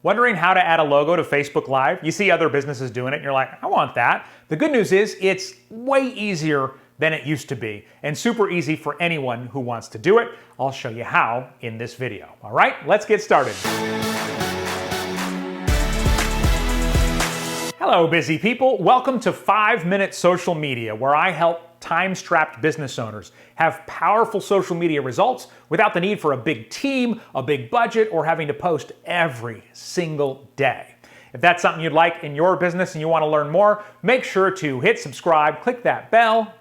Wondering how to add a logo to Facebook Live? You see other businesses doing it and you're like, I want that. The good news is it's way easier than it used to be and super easy for anyone who wants to do it. I'll show you how in this video. All right, let's get started. Hello, busy people. Welcome to 5-Minute Social Media, where I help time-strapped business owners have powerful social media results without the need for a big team, a big budget, or having to post every single day. If that's something you'd like in your business and you want to learn more, make sure to hit subscribe, click that bell.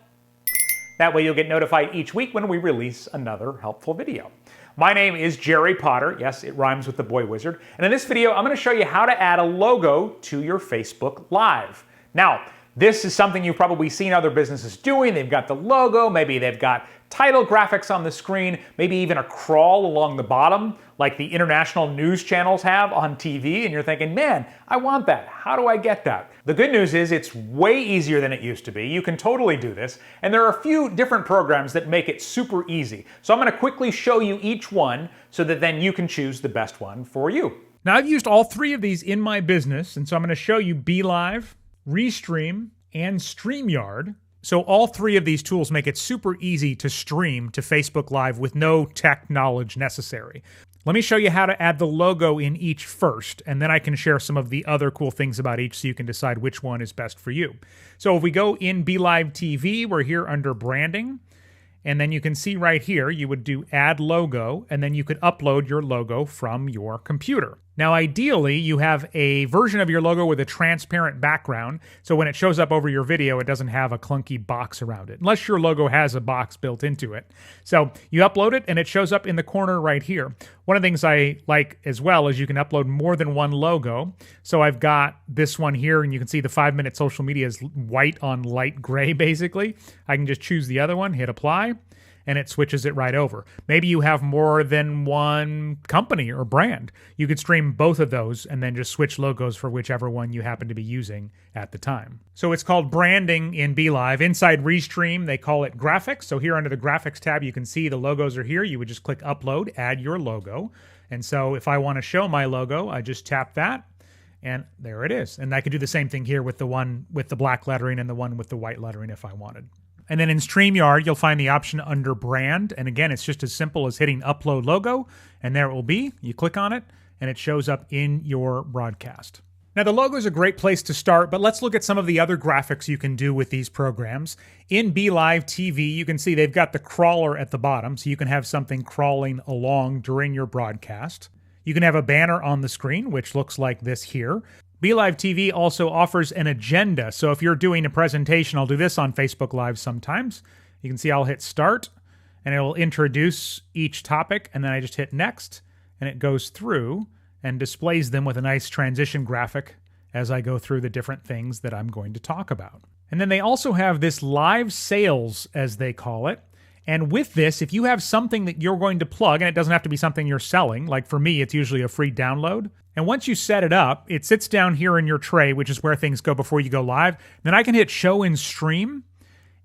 That way you'll get notified each week when we release another helpful video. My name is Jerry Potter. Yes, it rhymes with the boy wizard. And in this video, I'm going to show you how to add a logo to your Facebook Live. Now, this is something you've probably seen other businesses doing. They've got the logo, maybe they've got title graphics on the screen, maybe even a crawl along the bottom like the international news channels have on TV, and you're thinking, man, I want that. How do I get that? The good news is it's way easier than it used to be. You can totally do this, and there are a few different programs that make it super easy. So I'm going to quickly show you each one so that then you can choose the best one for you. Now, I've used all three of these in my business, and so I'm going to show you BeLive, Restream, and StreamYard. So all three of these tools make it super easy to stream to Facebook Live with no tech knowledge necessary. Let me show you how to add the logo in each first, and then I can share some of the other cool things about each so you can decide which one is best for you. So if we go in BeLive TV, we're here under branding. And then you can see right here, you would do add logo, and then you could upload your logo from your computer. Now, ideally, you have a version of your logo with a transparent background, so when it shows up over your video, it doesn't have a clunky box around it, unless your logo has a box built into it. So you upload it, and it shows up in the corner right here. One of the things I like as well is you can upload more than one logo. So I've got this one here, and you can see the 5-Minute Social Media is white on light gray, basically. I can just choose the other one, hit apply, and it switches it right over. Maybe you have more than one company or brand. You could stream both of those and then just switch logos for whichever one you happen to be using at the time. So it's called branding in BeLive. Inside Restream, they call it graphics. So here under the graphics tab, you can see the logos are here. You would just click upload, add your logo. And so if I want to show my logo, I just tap that, and there it is. And I could do the same thing here with the one with the black lettering and the one with the white lettering if I wanted. And then in StreamYard, you'll find the option under brand. And again, it's just as simple as hitting upload logo, and there it will be. You click on it, and it shows up in your broadcast. Now, the logo is a great place to start, but let's look at some of the other graphics you can do with these programs. In BeLive TV, you can see they've got the crawler at the bottom, so you can have something crawling along during your broadcast. You can have a banner on the screen, which looks like this here. BeLive TV also offers an agenda. So if you're doing a presentation, I'll do this on Facebook Live sometimes. You can see I'll hit start, and it will introduce each topic, and then I just hit next, and it goes through and displays them with a nice transition graphic as I go through the different things that I'm going to talk about. And then they also have this live sales, as they call it. And with this, if you have something that you're going to plug, and it doesn't have to be something you're selling, like for me, it's usually a free download. And once you set it up, it sits down here in your tray, which is where things go before you go live. Then I can hit show and stream,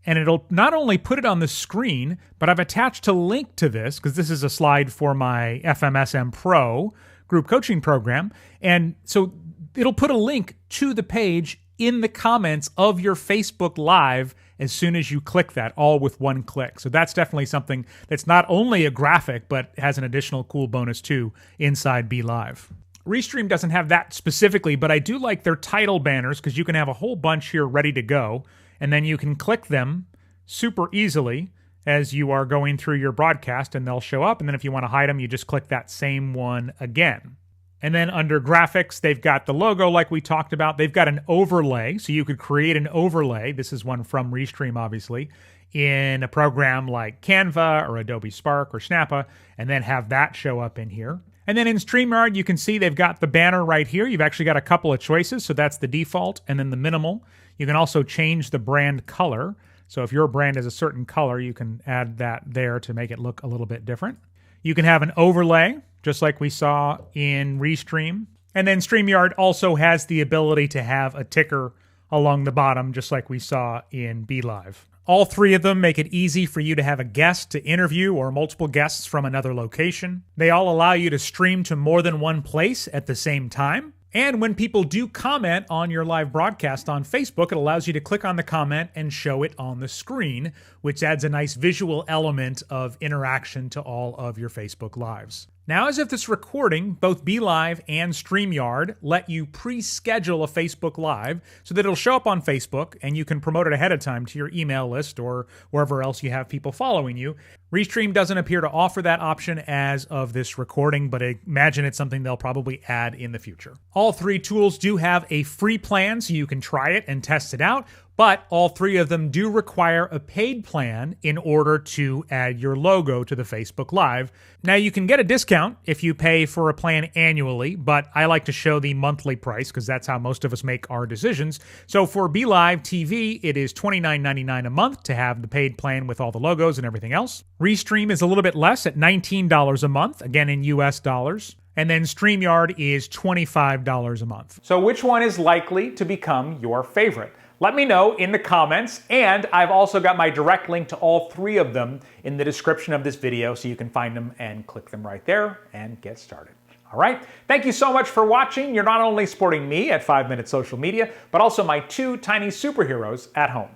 and it'll not only put it on the screen, but I've attached a link to this, because this is a slide for my FMSM Pro group coaching program. And so it'll put a link to the page in the comments of your Facebook Live as soon as you click that, all with one click. So that's definitely something that's not only a graphic, but has an additional cool bonus too inside BeLive. Restream doesn't have that specifically, but I do like their title banners because you can have a whole bunch here ready to go, and then you can click them super easily as you are going through your broadcast, and they'll show up. And then if you want to hide them, you just click that same one again. And then under graphics, they've got the logo like we talked about. They've got an overlay, so you could create an overlay. This is one from Restream, obviously, in a program like Canva or Adobe Spark or Snappa, and then have that show up in here. And then in StreamYard, you can see they've got the banner right here. You've actually got a couple of choices, so that's the default and then the minimal. You can also change the brand color. So if your brand is a certain color, you can add that there to make it look a little bit different. You can have an overlay, just like we saw in Restream. And then StreamYard also has the ability to have a ticker along the bottom, just like we saw in BeLive. All three of them make it easy for you to have a guest to interview or multiple guests from another location. They all allow you to stream to more than one place at the same time. And when people do comment on your live broadcast on Facebook, it allows you to click on the comment and show it on the screen, which adds a nice visual element of interaction to all of your Facebook Lives. Now, as of this recording, both BeLive and StreamYard let you pre-schedule a Facebook Live so that it'll show up on Facebook and you can promote it ahead of time to your email list or wherever else you have people following you. Restream doesn't appear to offer that option as of this recording, but I imagine it's something they'll probably add in the future. All three tools do have a free plan, so you can try it and test it out, but all three of them do require a paid plan in order to add your logo to the Facebook Live. Now, you can get a discount if you pay for a plan annually, but I like to show the monthly price because that's how most of us make our decisions. So for BeLive TV, it is $29.99 a month to have the paid plan with all the logos and everything else. Restream is a little bit less at $19 a month, again in US dollars. And then StreamYard is $25 a month. So which one is likely to become your favorite? Let me know in the comments, and I've also got my direct link to all three of them in the description of this video so you can find them and click them right there and get started. All right, thank you so much for watching. You're not only supporting me at 5 Minute Social Media, but also my two tiny superheroes at home.